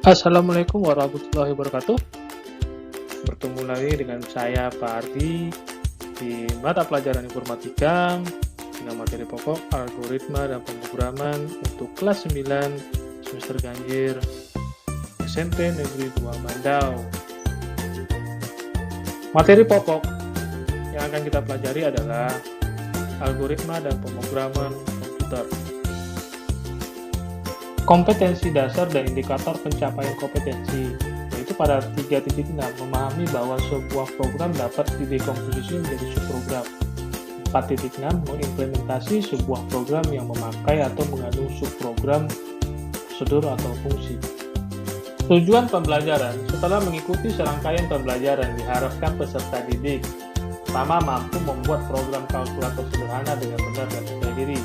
Assalamualaikum warahmatullahi wabarakatuh. Bertemu lagi dengan saya Pak Ardi di mata pelajaran informatika dengan materi pokok algoritma dan pemrograman untuk kelas 9 semester ganjil SMP Negeri 2 Mandau. Materi pokok yang akan kita pelajari adalah algoritma dan pemrograman komputer. Kompetensi dasar dan indikator pencapaian kompetensi, yaitu pada 3.6 memahami bahwa sebuah program dapat didekomposisi menjadi subprogram. 4.6 mengimplementasi sebuah program yang memakai atau mengandung subprogram, prosedur atau fungsi. Tujuan pembelajaran: setelah mengikuti serangkaian pembelajaran, diharapkan peserta didik pertama, mampu membuat program kalkulator sederhana dengan benar dan percaya diri.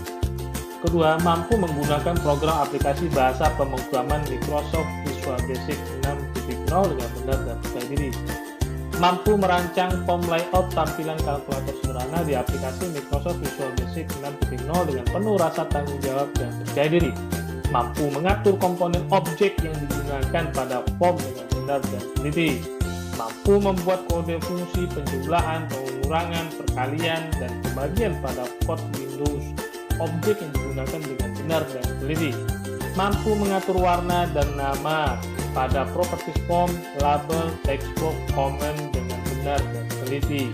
Kedua, mampu menggunakan program aplikasi bahasa pemrograman Microsoft Visual Basic 6.0 dengan benar dan percaya diri. Mampu merancang form layout tampilan kalkulator sederhana di aplikasi Microsoft Visual Basic 6.0 dengan penuh rasa tanggung jawab dan percaya diri. Mampu mengatur komponen objek yang digunakan pada form dengan benar dan teliti. Mampu membuat kode fungsi penjumlahan, pengurangan, perkalian, dan pembagian pada kode Windows objek yang digunakan dengan benar dan teliti. Mampu mengatur warna dan nama pada properties form, label, text box, comment dengan benar dan teliti.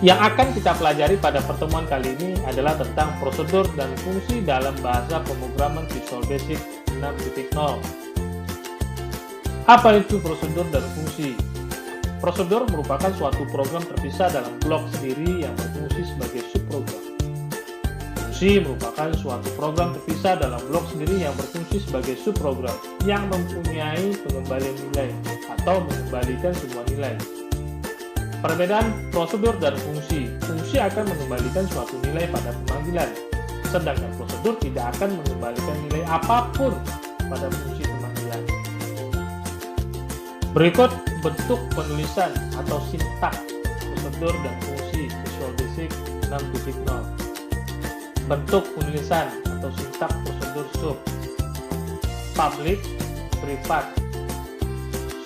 Yang akan kita pelajari pada pertemuan kali ini adalah tentang prosedur dan fungsi dalam bahasa pemrograman Visual Basic 6.0. Apa itu prosedur dan fungsi? Prosedur merupakan suatu program terpisah dalam blok sendiri yang berfungsi sebagai subprogram. Fungsi merupakan suatu program terpisah dalam blok sendiri yang berfungsi sebagai subprogram yang mempunyai pengembalian nilai atau mengembalikan semua nilai. Perbedaan prosedur dan fungsi: fungsi akan mengembalikan suatu nilai pada pemanggilan, sedangkan prosedur tidak akan mengembalikan nilai apapun pada fungsi pemanggilan. Berikut bentuk penulisan atau sintaks prosedur dan fungsi Visual Basic 6.0. Bentuk penulisan atau sintaks prosedur sub: public, private,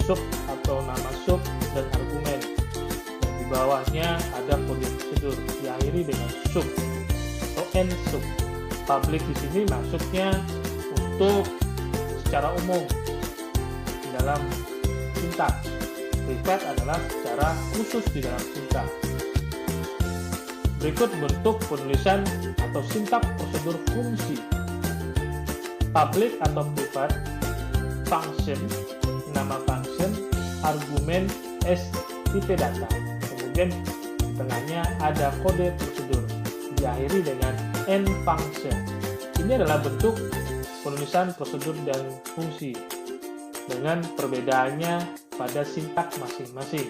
sub atau nama sub dan argumen. Dan di bawahnya ada kode prosedur diakhiri dengan sub atau n sub. Public di sini maksudnya untuk secara umum di dalam sintaks. Private adalah secara khusus di dalam sintaks. Berikut bentuk penulisan atau sintaks prosedur fungsi. Public atau private, function, nama function, argumen, tipe data. Kemudian di tengahnya ada kode prosedur diakhiri dengan n function. Ini adalah bentuk penulisan prosedur dan fungsi dengan perbedaannya pada sintaks masing-masing.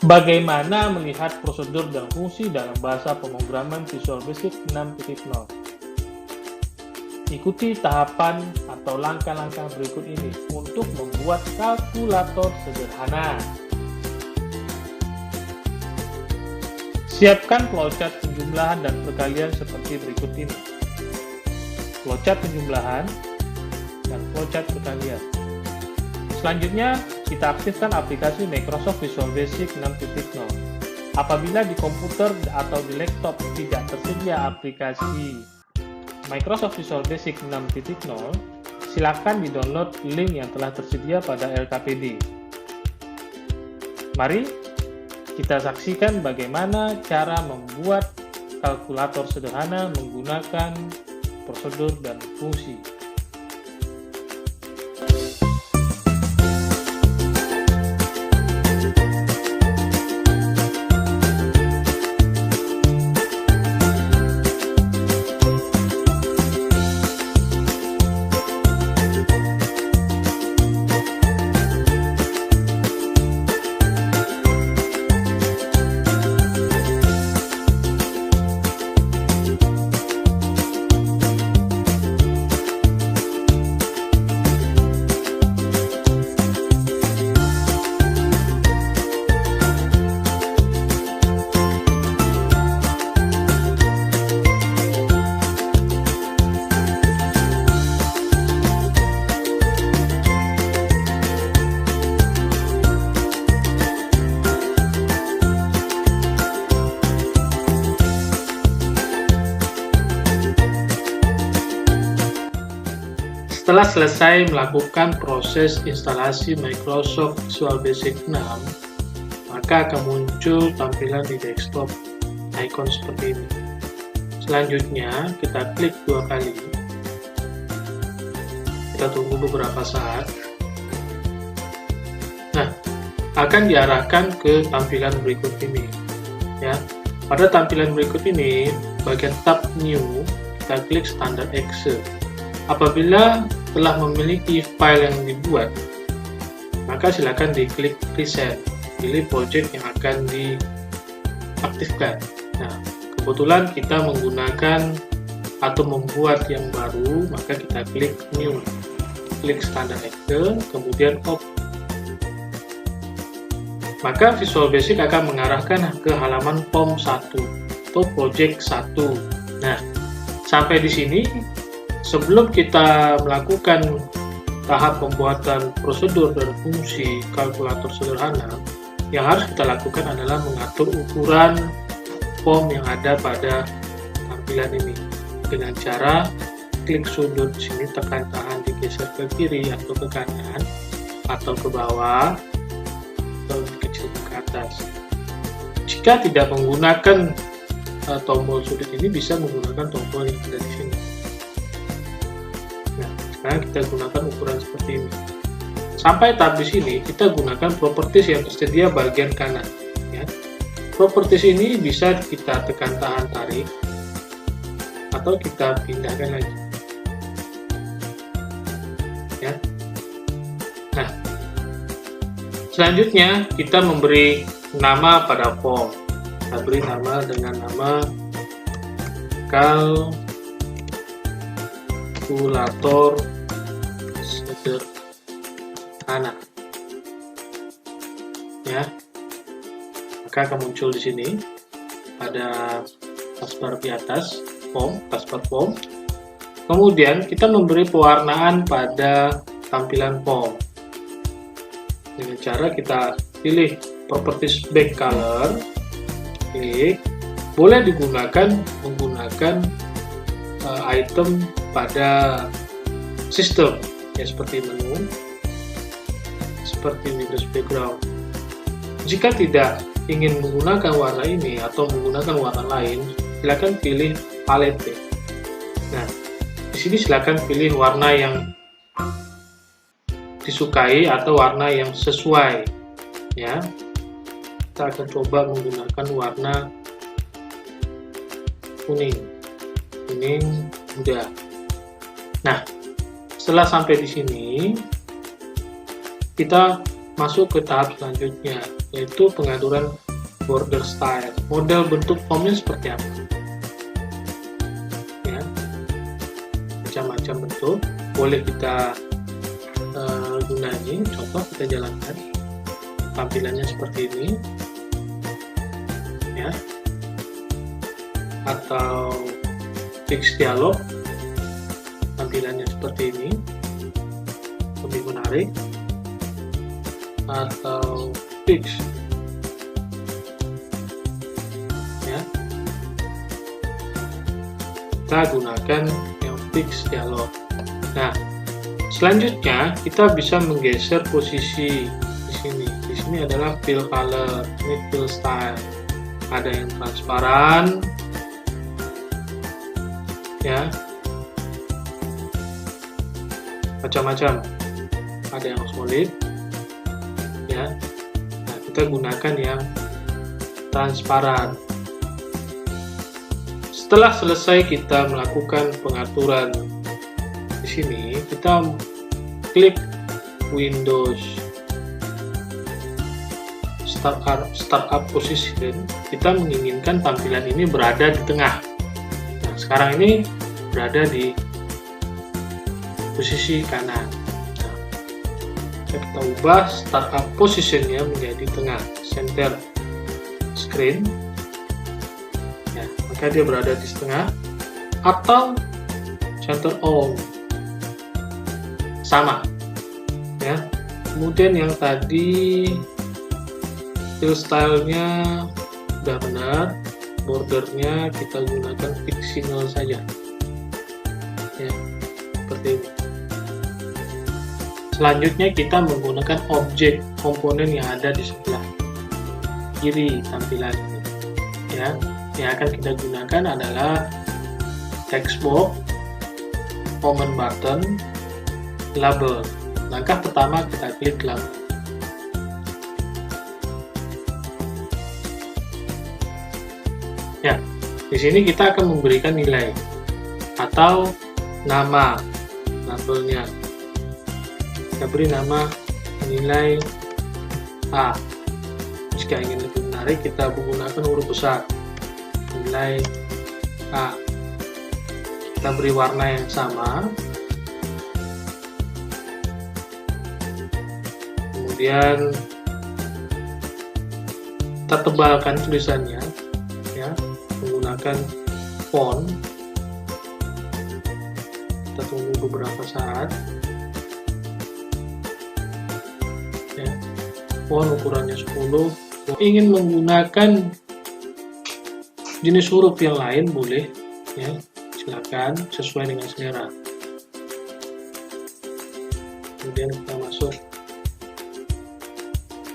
Bagaimana melihat prosedur dan fungsi dalam bahasa pemrograman Visual Basic 6.0? Ikuti tahapan atau langkah-langkah berikut ini untuk membuat kalkulator sederhana. Siapkan flowchart penjumlahan dan perkalian seperti berikut ini. Flowchart penjumlahan dan flowchart perkalian. Selanjutnya, kita aktifkan aplikasi Microsoft Visual Basic 6.0. Apabila di komputer atau di laptop tidak tersedia aplikasi Microsoft Visual Basic 6.0, silakan di-download link yang telah tersedia pada LKPD. Mari kita saksikan bagaimana cara membuat kalkulator sederhana menggunakan prosedur dan fungsi. Setelah selesai melakukan proses instalasi Microsoft Visual Basic 6, maka akan muncul tampilan di desktop icon seperti ini. Selanjutnya kita klik 2 kali. Kita tunggu beberapa saat. Nah, akan diarahkan ke tampilan berikut ini. Ya, pada tampilan berikut ini, bagian tab New, kita klik Standard Exe. Apabila telah memiliki file yang dibuat, maka silakan diklik Reset. Pilih project yang akan diaktifkan. Nah, kebetulan kita menggunakan atau membuat yang baru, maka kita klik New. Klik Standard Exe, kemudian Open. Maka Visual Basic akan mengarahkan ke halaman form 1 atau project 1. Nah, sampai di sini, sebelum kita melakukan tahap pembuatan prosedur dan fungsi kalkulator sederhana, yang harus kita lakukan adalah mengatur ukuran form yang ada pada tampilan ini dengan cara klik sudut sini, tekan tahan, digeser ke kiri atau ke kanan atau ke bawah atau dikecilkan ke atas. Jika tidak menggunakan tombol sudut ini, bisa menggunakan tombol yang ada di sini. Nah, sekarang kita gunakan ukuran seperti ini. Sampai tahap di sini, kita gunakan properties yang tersedia bagian kanan. Ya. Properties ini bisa kita tekan tahan tarik atau kita pindahkan lagi. Ya. Nah, selanjutnya kita memberi nama pada form. Kita beri nama dengan nama kalkulator sederhana. Ya, maka akan muncul di sini ada taskbar di atas form, taskbar form. Kemudian kita memberi pewarnaan pada tampilan form dengan cara kita pilih properties back color, klik. Boleh digunakan menggunakan item pada sistem ya, seperti menu, seperti Windows background. Jika tidak ingin menggunakan warna ini atau menggunakan warna lain, silakan pilih palette. Nah, di sini silakan pilih warna yang disukai atau warna yang sesuai. Ya, kita akan coba menggunakan warna kuning muda. Nah, setelah sampai di sini, kita masuk ke tahap selanjutnya, yaitu pengaturan border style. Model bentuk formnya seperti apa? Ya, macam-macam bentuk, boleh kita gunain. Contoh kita jalankan, tampilannya seperti ini, ya, atau fix dialog, tampilannya seperti ini, lebih menarik, atau fix, ya, kita gunakan yang fix dialog. Nah, selanjutnya kita bisa menggeser posisi di sini. Di sini adalah fill color, ini fill style. Ada yang transparan, ya, macam-macam. Ada yang solid, ya. Nah, kita gunakan yang transparan. Setelah selesai kita melakukan pengaturan di sini, kita klik Windows Startup Position. Kita menginginkan tampilan ini berada di tengah. Nah, sekarang ini berada di posisi kanan. Nah, kita ubah Startup Position-nya menjadi tengah, center screen. Ya, maka dia berada di tengah, atau center all, sama. Ya. Kemudian yang tadi fill style-nya sudah benar, bordernya kita gunakan fix single saja, ya, seperti ini. Selanjutnya kita menggunakan objek komponen yang ada di sebelah kiri tampilan ini. Ya, yang akan kita gunakan adalah text box, comment button, label. Langkah pertama kita klik label. Ya, di sini kita akan memberikan nilai atau nama labelnya. Kita beri nama nilai A. Jika ingin lebih menarik, kita menggunakan huruf besar. Nilai A. Kita beri warna yang sama. Kemudian kita tebalkan tulisannya, ya, menggunakan font. Kita tunggu beberapa saat. Ya, font ukurannya 10. Ingin menggunakan jenis huruf yang lain boleh, ya, silakan sesuai dengan selera. Kemudian kita masuk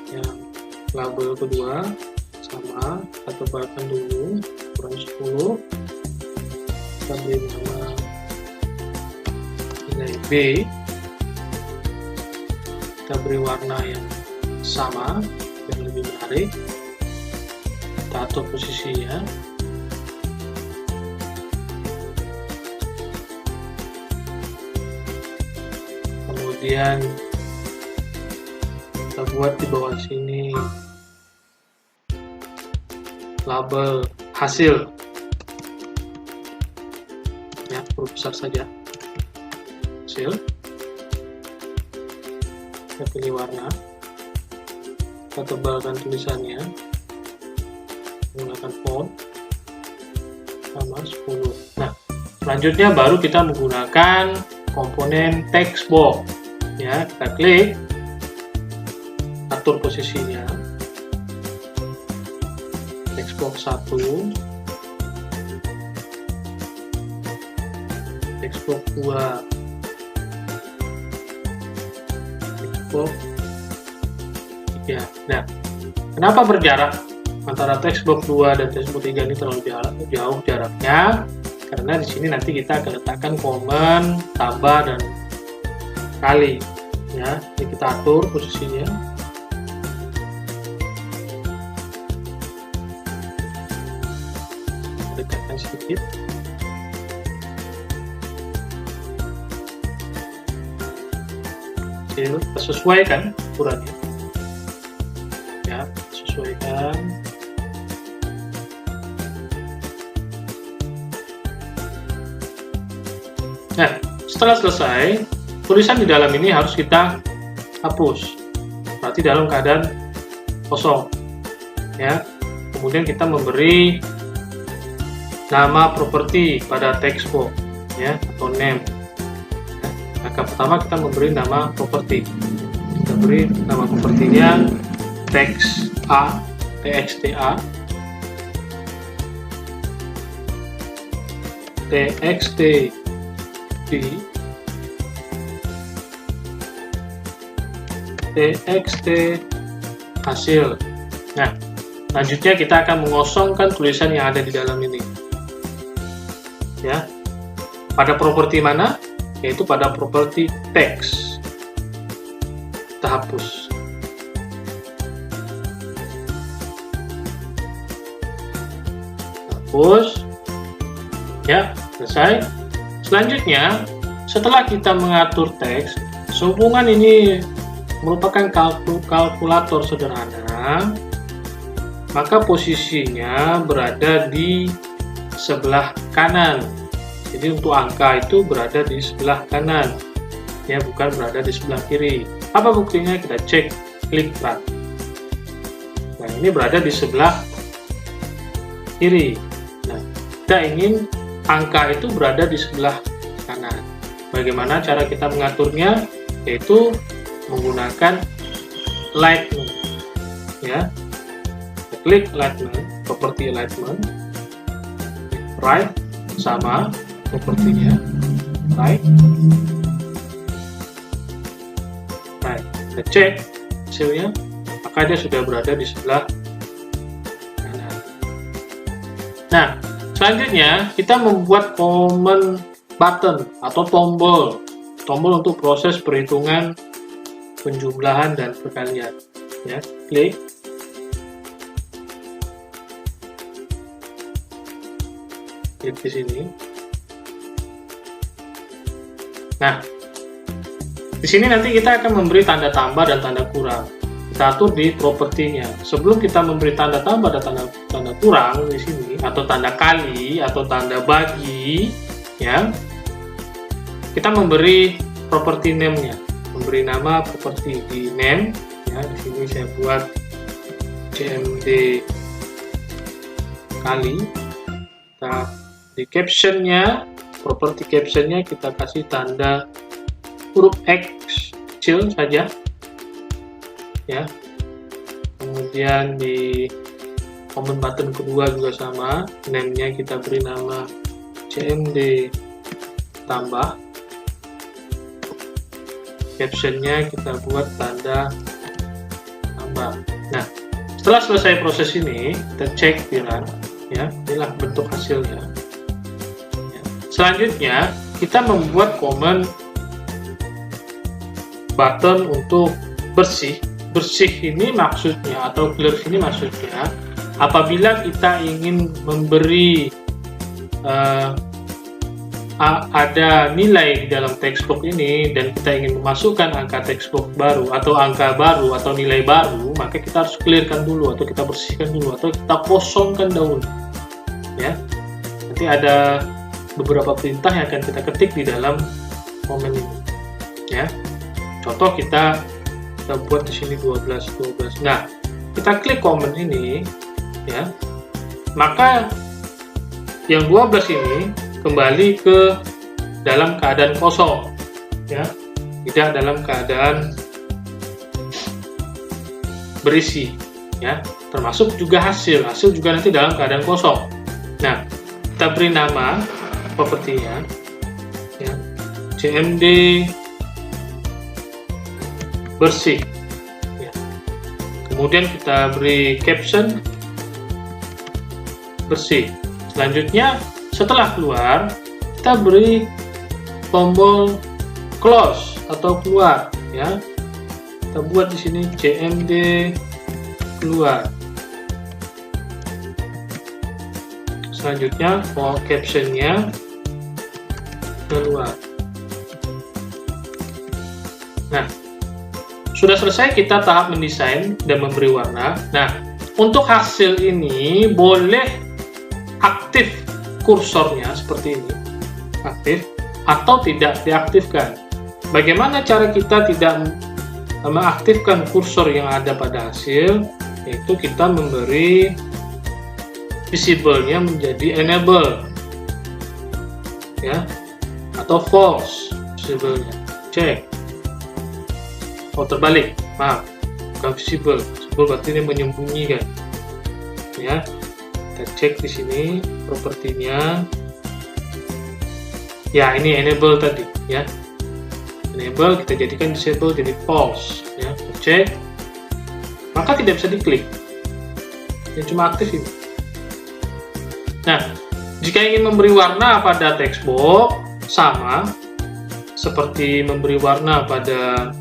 yang label kedua, sama, kita tebalkan dulu ukuran 10. Kita beri nama nilai B. Kita beri warna yang sama yang lebih menarik. Kita atur posisinya. Kemudian kita buat di bawah sini label hasil, ya, huruf besar saja, hasil. Kita pilih warna, kita tebalkan tulisannya menggunakan font sama 10. Nah, selanjutnya baru kita menggunakan komponen text box, ya. Kita klik, atur posisinya, text box 1, text box 2, text box 3. Nah, kenapa berjarak antara text box 2 dan text box 3 ini terlalu jauh jaraknya? Karena di sini nanti kita akan letakkan komen, tambah, dan kali, ya. Jadi kita atur posisinya. Dekatkan sedikit. Kita sesuaikan ukurannya, ya, sesuaikan. Nah, setelah selesai, tulisan di dalam ini harus kita hapus. Berarti dalam keadaan kosong, ya. Kemudian kita memberi nama properti pada text box, ya, atau name. Ya, langkah pertama kita memberi nama properti. Kita beri nama propertinya text A, txta, txt txt hasil. Nah, selanjutnya kita akan mengosongkan tulisan yang ada di dalam ini, ya. Pada properti mana? Yaitu pada properti text. Kita hapus. Hapus. Ya, selesai. Selanjutnya, setelah kita mengatur teks, sehubungan ini merupakan kalkulator sederhana, maka posisinya berada di sebelah kanan. Jadi untuk angka itu berada di sebelah kanan, ya, bukan berada di sebelah kiri. Apa buktinya? Kita cek, klik run. Nah, ini berada di sebelah kiri. Nah, kita ingin angka itu berada di sebelah kanan. Bagaimana cara kita mengaturnya? Yaitu menggunakan alignment, ya. Kita klik alignment, properti alignment, right, sama propertinya right. Kita cek hasilnya, maka dia sudah berada di sebelah kanan. Nah, selanjutnya kita membuat command button atau tombol untuk proses perhitungan penjumlahan dan perkalian. Ya, klik. Klik di sini. Nah, di sini nanti kita akan memberi tanda tambah dan tanda kurang. Kita atur di propertinya. Sebelum kita memberi tanda tambah dan tanda kurang di sini, atau tanda kali atau tanda bagi, ya, kita memberi property name-nya. Memberi nama properti di name. Ya, di sini saya buat CMD kali. Kita di caption-nya, properti caption-nya kita kasih tanda huruf X kecil saja, ya. Kemudian di command button kedua juga sama, name-nya kita beri nama CMD tambah, caption-nya kita buat tanda tambah. Nah, setelah selesai proses ini, kita cek di run, ya. Inilah bentuk hasilnya. Ya. Selanjutnya kita membuat command button untuk bersih. Bersih ini maksudnya, atau clear ini maksudnya, apabila kita ingin memberi ada nilai di dalam textbox ini dan kita ingin memasukkan angka textbox baru atau angka baru atau nilai baru, maka kita harus clearkan dulu atau kita bersihkan dulu atau kita kosongkan dahulu. Ya, nanti ada beberapa perintah yang akan kita ketik di dalam command ini. Ya. Contoh kita buat di sini 12. Nah, kita klik command ini, ya. Maka yang 12 ini kembali ke dalam keadaan kosong, ya. Tidak dalam keadaan berisi, ya. Termasuk juga hasil juga nanti dalam keadaan kosong. Nah, kita beri nama propertinya, ya. CMD bersih, ya. Kemudian kita beri caption bersih. Selanjutnya setelah keluar kita beri tombol close atau keluar, ya. Kita buat di sini CMD keluar. Selanjutnya captionnya keluar. Nah, sudah selesai kita tahap mendesain dan memberi warna. Nah, untuk hasil ini boleh aktif kursornya seperti ini, aktif atau tidak diaktifkan. Bagaimana cara kita tidak mengaktifkan kursor yang ada pada hasil? Yaitu kita memberi visible-nya menjadi enable, ya, atau false visible-nya. Cek. Oh, terbalik, maaf, bukan visible. Visible berarti ini menyembunyikan, ya. Kita cek di sini propertinya, ya. Ini enable tadi, ya. Enable kita jadikan disable jadi false, ya. Kita cek, maka tidak bisa diklik, ya, cuma aktif ini. Nah, jika ingin memberi warna pada textbox, sama seperti memberi warna pada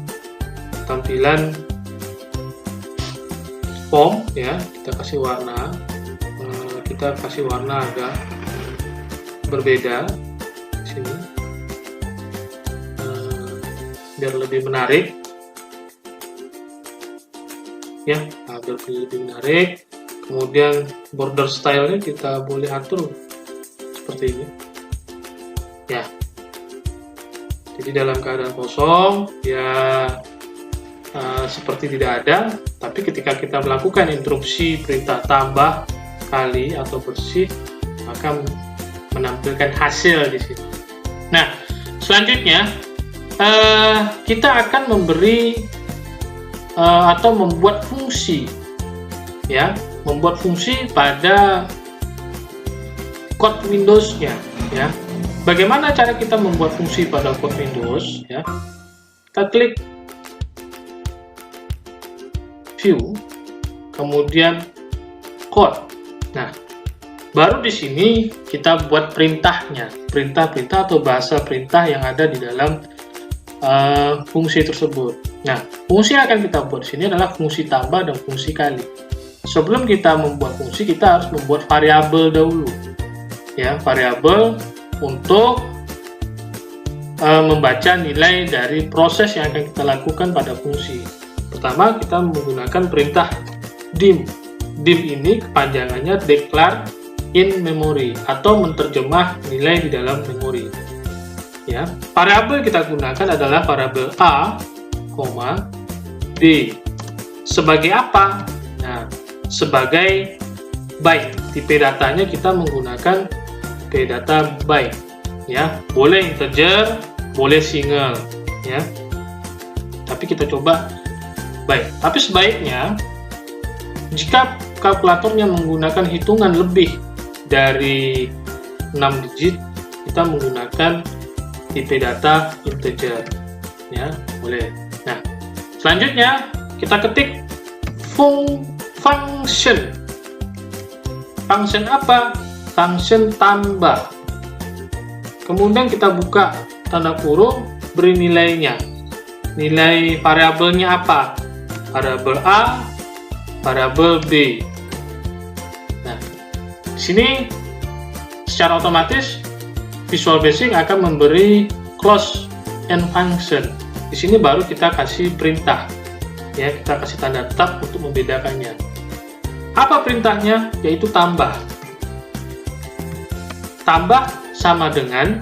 tampilan form, ya. Kita kasih warna, agak berbeda di sini, biar lebih menarik, ya, biar lebih menarik. Kemudian border style-nya kita boleh atur seperti ini, ya. Jadi dalam keadaan kosong, ya, seperti tidak ada, tapi ketika kita melakukan instruksi perintah tambah, kali, atau bersih, maka menampilkan hasil di sini. Nah, selanjutnya kita akan memberi atau membuat fungsi, ya, membuat fungsi pada code Windows-nya, ya. Bagaimana cara kita membuat fungsi pada code Windows, ya? Kita klik view, kemudian code. Nah, baru di sini kita buat perintahnya, perintah-perintah atau bahasa perintah yang ada di dalam fungsi tersebut. Nah, fungsi yang akan kita buat di sini adalah fungsi tambah dan fungsi kali. Sebelum kita membuat fungsi, kita harus membuat variabel dahulu, ya, variabel untuk membaca nilai dari proses yang akan kita lakukan pada fungsi. Pertama, kita menggunakan perintah dim. Dim ini kepanjangannya declare in memory atau menerjemah nilai di dalam memori. Ya, variabel kita gunakan adalah variabel a, b. Sebagai apa? Nah, sebagai byte. Tipe datanya kita menggunakan tipe data byte. Ya, boleh integer, boleh single. Ya, tapi kita coba byte. Tapi sebaiknya jika kalkulatornya menggunakan hitungan lebih dari 6 digit, kita menggunakan tipe data integer, ya, boleh. Nah, selanjutnya kita ketik function. Function apa? Function tambah. Kemudian kita buka tanda kurung, beri nilainya. Nilai variabelnya apa? Variabel A, variabel B. Nah, di sini secara otomatis Visual Basic akan memberi close and function. Di sini baru kita kasih perintah, ya, kita kasih tanda tab untuk membedakannya. Apa perintahnya? Yaitu tambah. Tambah sama dengan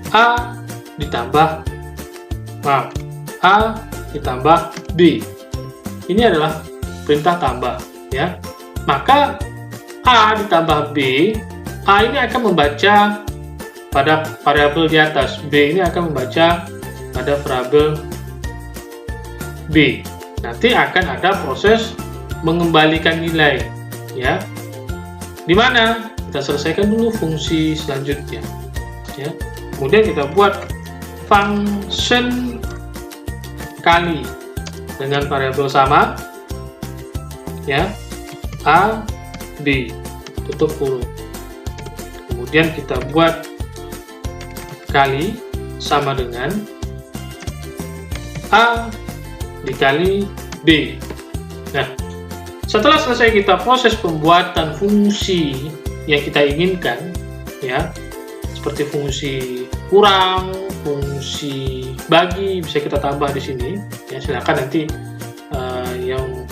A ditambah B. Ini adalah perintah tambah, ya. Maka A ditambah B, A ini akan membaca pada variabel di atas, B ini akan membaca pada variabel B. Nanti akan ada proses mengembalikan nilai, ya. Di mana kita selesaikan dulu fungsi selanjutnya, ya. Kemudian kita buat function kali dengan variabel sama, ya, A, B, tutup kurung. Kemudian kita buat kali sama dengan A dikali B. Nah, setelah selesai kita proses pembuatan fungsi yang kita inginkan, ya, seperti fungsi kurang, fungsi bagi, bisa kita tambah di sini. Ya, silakan nanti yang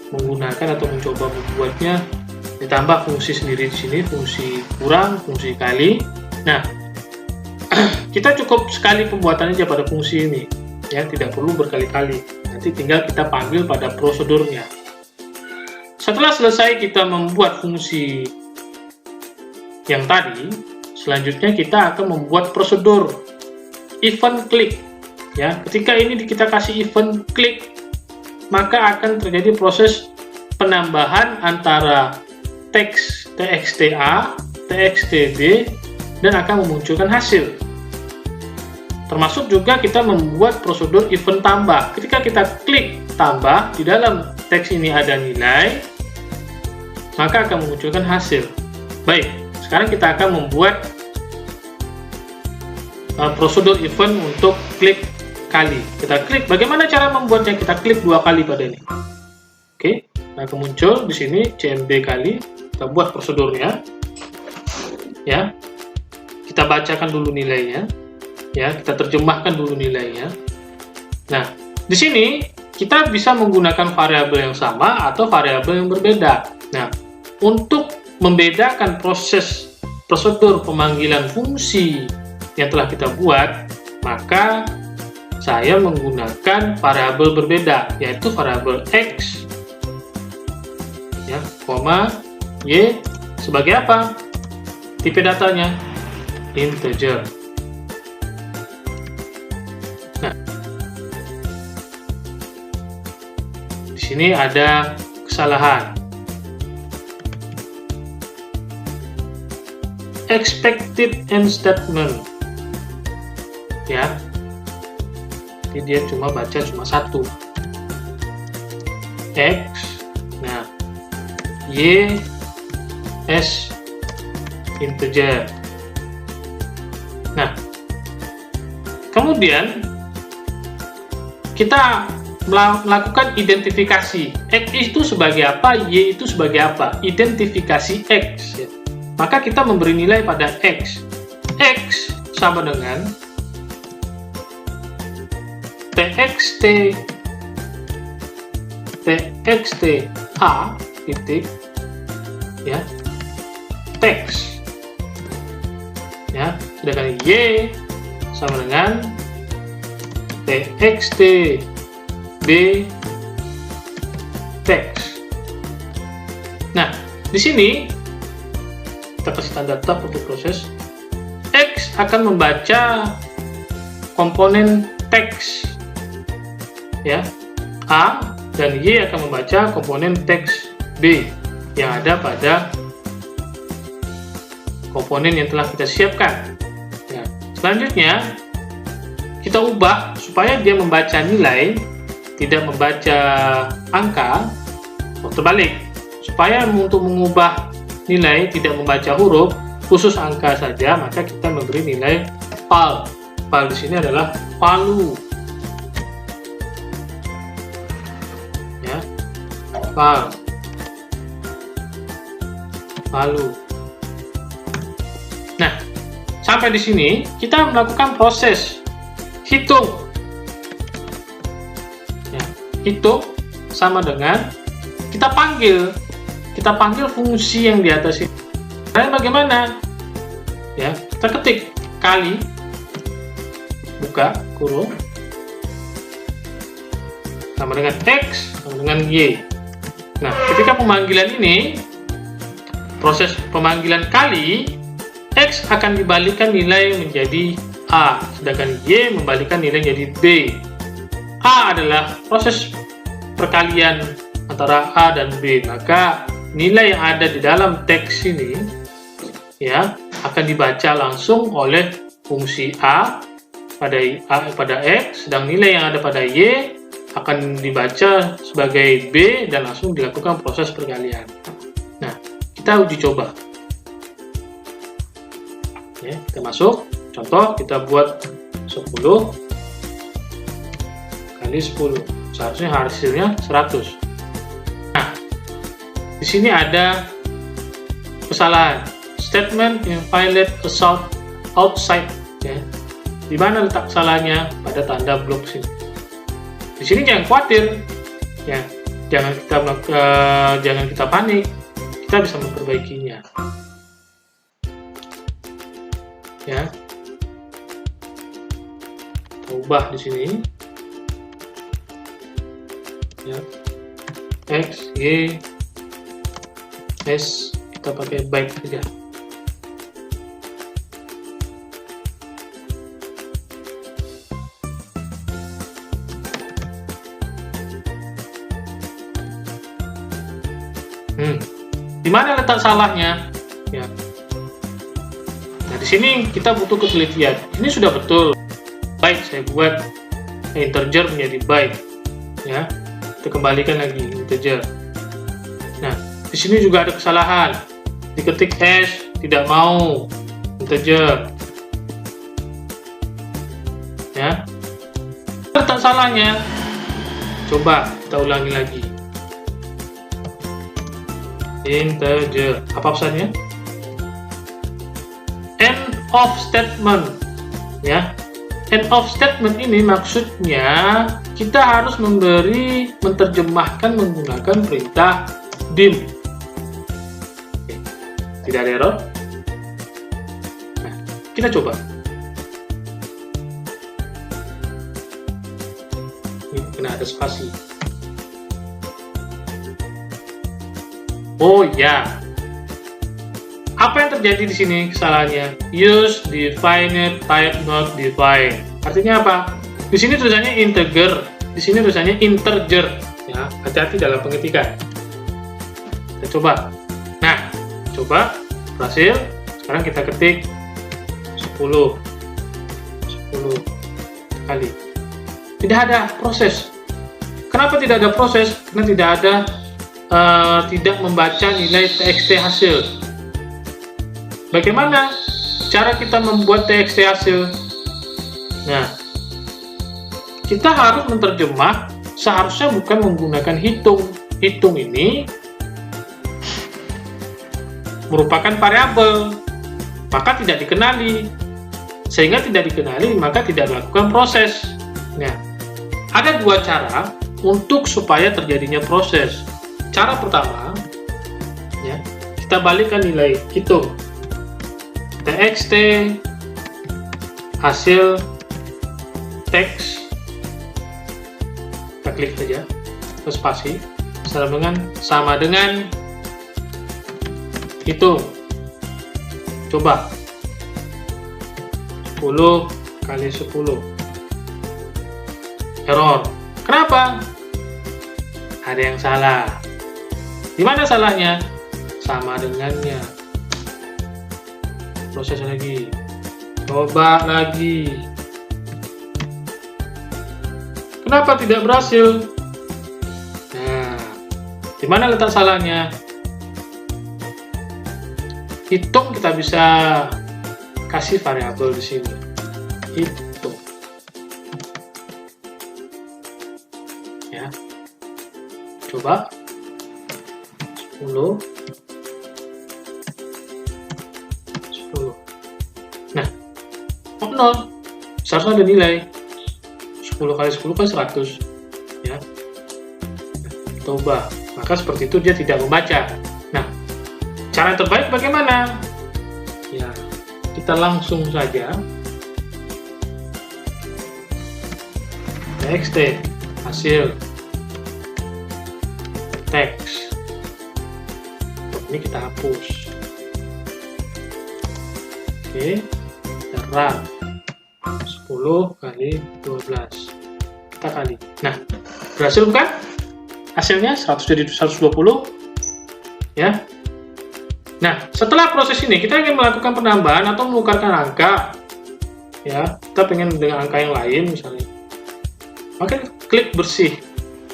menggunakan atau mencoba membuatnya ditambah fungsi sendiri di sini, fungsi kurang, fungsi kali. Nah, kita cukup sekali pembuatan aja pada fungsi ini, ya, tidak perlu berkali-kali. Nanti tinggal kita panggil pada prosedurnya. Setelah selesai kita membuat fungsi yang tadi, selanjutnya kita akan membuat prosedur event click. Ya, ketika ini kita kasih event click, maka akan terjadi proses penambahan antara teks txt A, txt B, dan akan memunculkan hasil. Termasuk juga kita membuat prosedur event tambah. Ketika kita klik tambah, di dalam teks ini ada nilai, maka akan memunculkan hasil. Baik, sekarang kita akan membuat prosedur event untuk klik kali. Kita klik, bagaimana cara membuatnya? Kita klik 2 kali pada ini. Oke, nah muncul di sini CMB kali. Kita buat prosedurnya, ya. Kita bacakan dulu nilainya, ya. Kita terjemahkan dulu nilainya. Nah, di sini kita bisa menggunakan variabel yang sama atau variabel yang berbeda. Nah, untuk membedakan prosedur pemanggilan fungsi yang telah kita buat, maka saya menggunakan variabel berbeda, yaitu variabel X, ya, koma Y, sebagai apa? Tipe datanya integer. Nah, di sini ada kesalahan. Expected end statement, ya. Jadi dia cuma baca cuma 1. X, nah Y S integer. Nah, kemudian kita melakukan identifikasi X itu sebagai apa, Y itu sebagai apa, identifikasi X ya. Maka kita memberi nilai pada X. X sama dengan txt a titik ya teks ya, sedangkan Y sama dengan txt b teks. Nah, di sini kita kasih tanda tab untuk proses. X akan membaca komponen teks ya A, dan Y akan membaca komponen teks B yang ada pada komponen yang telah kita siapkan ya. Selanjutnya kita ubah supaya dia membaca nilai, tidak membaca angka, atau terbalik. Supaya untuk mengubah nilai tidak membaca huruf, khusus angka saja, maka kita memberi nilai val. Val di sini adalah valu. Ya, val. Valu. Nah, sampai di sini kita melakukan proses hitung. Ya, hitung sama dengan kita panggil fungsi yang di atas ini. Caranya bagaimana? Ya, kita ketik kali, buka kurung, sama dengan X sama dengan Y. Nah, ketika pemanggilan ini, proses pemanggilan kali, X akan dibalikan nilai menjadi A, sedangkan Y membalikan nilai menjadi B. A adalah proses perkalian antara A dan B, maka nilai yang ada di dalam teks ini ya akan dibaca langsung oleh fungsi A pada X, sedang nilai yang ada pada Y akan dibaca sebagai B dan langsung dilakukan proses perkalian. Nah, kita uji coba. Ya, kita masuk. Contoh, kita buat 10 kali 10. Seharusnya hasilnya 100. Nah, di sini ada kesalahan. Statement invalid assault outside. Ya. Di mana letak kesalahannya? Pada tanda blok sini. Di sini jangan khawatir. Ya, jangan kita panik. Kita bisa memperbaikinya. Ya. Kita ubah di sini. Ya. X, Y, S, kita pakai byte saja. Di mana letak salahnya? Ya. Nah, di sini kita butuh ketelitian. Ini sudah betul. Byte saya buat integer menjadi byte. Ya. Kita kembalikan lagi integer. Nah, di sini juga ada kesalahan. Diketik S, tidak mau integer. Ya. Letak salahnya. Coba kita ulangi lagi. Integer. Apa pesannya? End of statement. Ya. End of statement ini maksudnya kita harus menerjemahkan menggunakan perintah dim. Oke. Tidak ada error. Nah, kita coba. Ini kena ada spasi. Oh ya, apa yang terjadi di sini kesalahannya? Use defined type not defined. Artinya apa? Di sini tulisannya integer, di sini tulisannya integer. Ya, hati-hati dalam pengetikan. Kita coba. Nah, coba berhasil. Sekarang kita ketik 10 kali. Tidak ada proses. Kenapa tidak ada proses? Karena tidak membaca nilai TXT hasil. Bagaimana cara kita membuat TXT hasil? Nah, kita harus menerjemah, seharusnya bukan menggunakan hitung. Hitung ini merupakan variabel, maka tidak dikenali. Sehingga tidak dikenali, maka tidak dilakukan proses. Nah, ada dua cara untuk supaya terjadinya proses. Cara pertama, ya, kita balikkan nilai hitung TXT hasil teks, kita klik saja terus spasi sama dengan hitung. Coba 10 kali 10 error. Kenapa? Ada yang salah. Di mana salahnya? Sama dengannya. Proses lagi, coba lagi. Kenapa tidak berhasil? Nah, di mana letak salahnya? Hitung kita bisa kasih variabel di sini. Hitung. Ya. Coba 10. Nah, 0. Seharusnya ada nilai 10 kali 10 kan 100. Ya. Coba. Maka seperti itu dia tidak membaca. Nah, cara yang terbaik bagaimana? Ya, kita langsung saja TXT hasil teks. Ini kita hapus. Oke, terang 10 kali 12 kita kali. Nah, berhasil bukan? Hasilnya 100 jadi 120 ya. Nah, setelah proses ini kita ingin melakukan penambahan atau menukarkan angka ya, kita pengen dengan angka yang lain misalnya, maka klik bersih.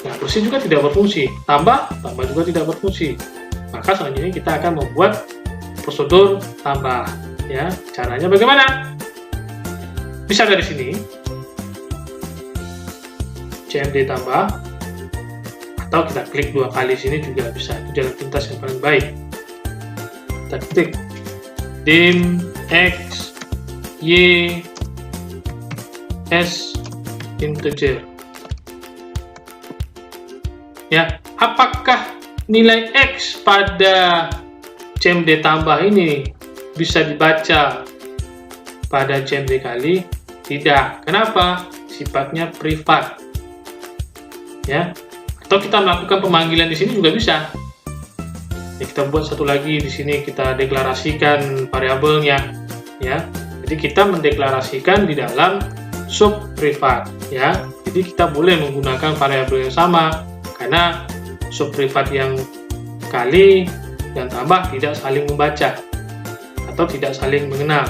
Nah, bersih juga tidak berfungsi, tambah juga tidak berfungsi. Maka selanjutnya kita akan membuat prosedur tambah ya. Caranya bagaimana? Bisa dari sini CMD tambah, atau kita klik 2 kali sini juga bisa. Itu jalan pintas yang paling baik. Kita klik dim x y s integer. Ya, apakah nilai x pada CMD tambah ini bisa dibaca pada CMD kali? Tidak. Kenapa? Sifatnya privat. Ya. Atau kita melakukan pemanggilan di sini juga bisa. Ya, kita buat satu lagi di sini, kita deklarasikan variabelnya. Ya. Jadi kita mendeklarasikan di dalam sub privat. Ya. Jadi kita boleh menggunakan variabel yang sama karena sub privat yang kali dan tambah tidak saling membaca atau tidak saling mengenal.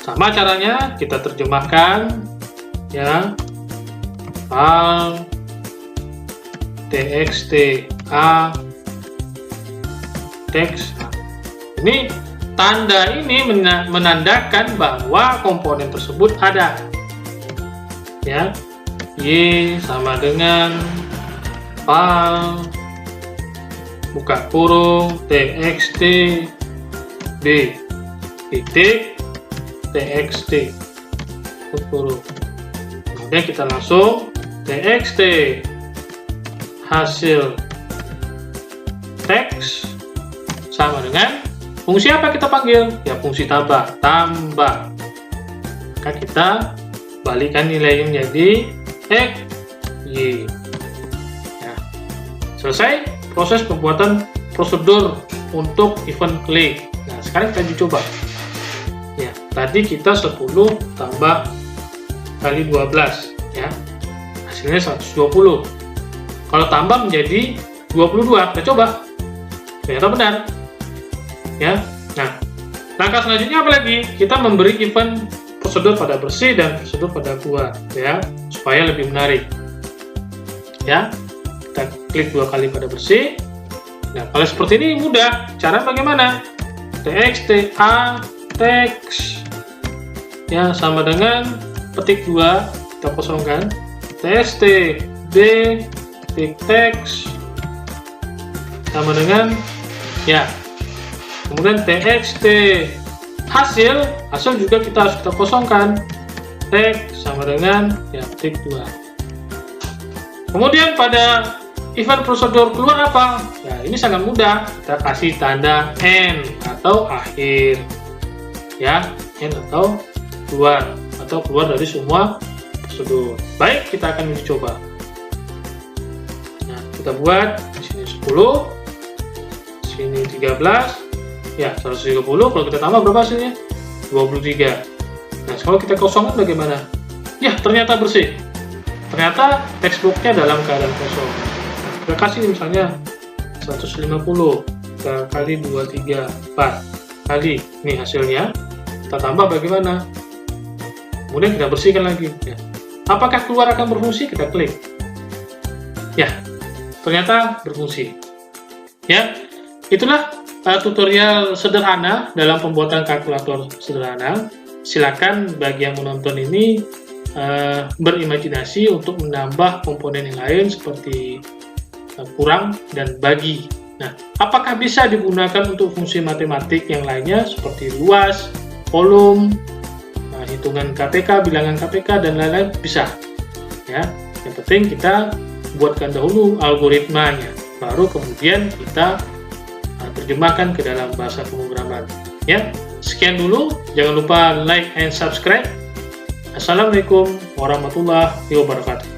Sama caranya kita terjemahkan ya, file txt a teks. Ini tanda ini menandakan bahwa komponen tersebut ada ya. Y sama dengan file buka kurung txt b titik txt kurung. Kemudian kita langsung txt hasil teks sama dengan fungsi apa kita panggil? Ya, fungsi tambah. Maka kita balikan nilainya menjadi x y. Ya. Selesai proses pembuatan prosedur untuk event klik. Nah, sekarang kita coba. Ya, tadi kita 10 tambah kali 12 ya. Hasilnya 120. Kalau tambah menjadi 22, kita coba. Ternyata benar. Ya. Nah, langkah selanjutnya apa lagi? Kita memberi event prosedur pada bersih dan prosedur pada buat ya, supaya lebih menarik. Ya, kita klik 2 kali pada bersih. Nah, kalau seperti ini mudah. Cara bagaimana? txt a teks ya sama dengan petik 2, kita kosongkan. txt b teks sama dengan ya. Kemudian txt hasil juga harus kita kosongkan. Teks sama dengan ya petik 2. Kemudian pada event prosedur keluar apa? Ya, ini sangat mudah. Kita kasih tanda N atau akhir. Ya, N atau keluar dari semua prosedur. Baik, kita akan mencoba. Nah, kita buat di sini 10, sini 13. Ya, 130. Kalau kita tambah berapa hasilnya? 23. Nah, kalau kita kosongkan bagaimana? Ya, ternyata bersih. Ternyata textbooknya dalam keadaan kosong. Kita kasih misalnya 150, kita kali 2, 3, 4 kali ini hasilnya, kita tambah bagaimana? Kemudian kita bersihkan lagi ya. Apakah keluar akan berfungsi? Kita klik ya, ternyata berfungsi ya. Itulah tutorial sederhana dalam pembuatan kalkulator sederhana. Silakan bagi yang menonton ini berimajinasi untuk menambah komponen yang lain seperti kurang dan bagi. Nah, apakah bisa digunakan untuk fungsi matematik yang lainnya seperti luas, kolom, hitungan KPK, bilangan KPK dan lain-lain? Bisa. Ya, yang penting kita buatkan dahulu algoritmanya, baru kemudian kita terjemahkan ke dalam bahasa pemrograman. Ya, sekian dulu. Jangan lupa like and subscribe. Assalamualaikum warahmatullahi wabarakatuh.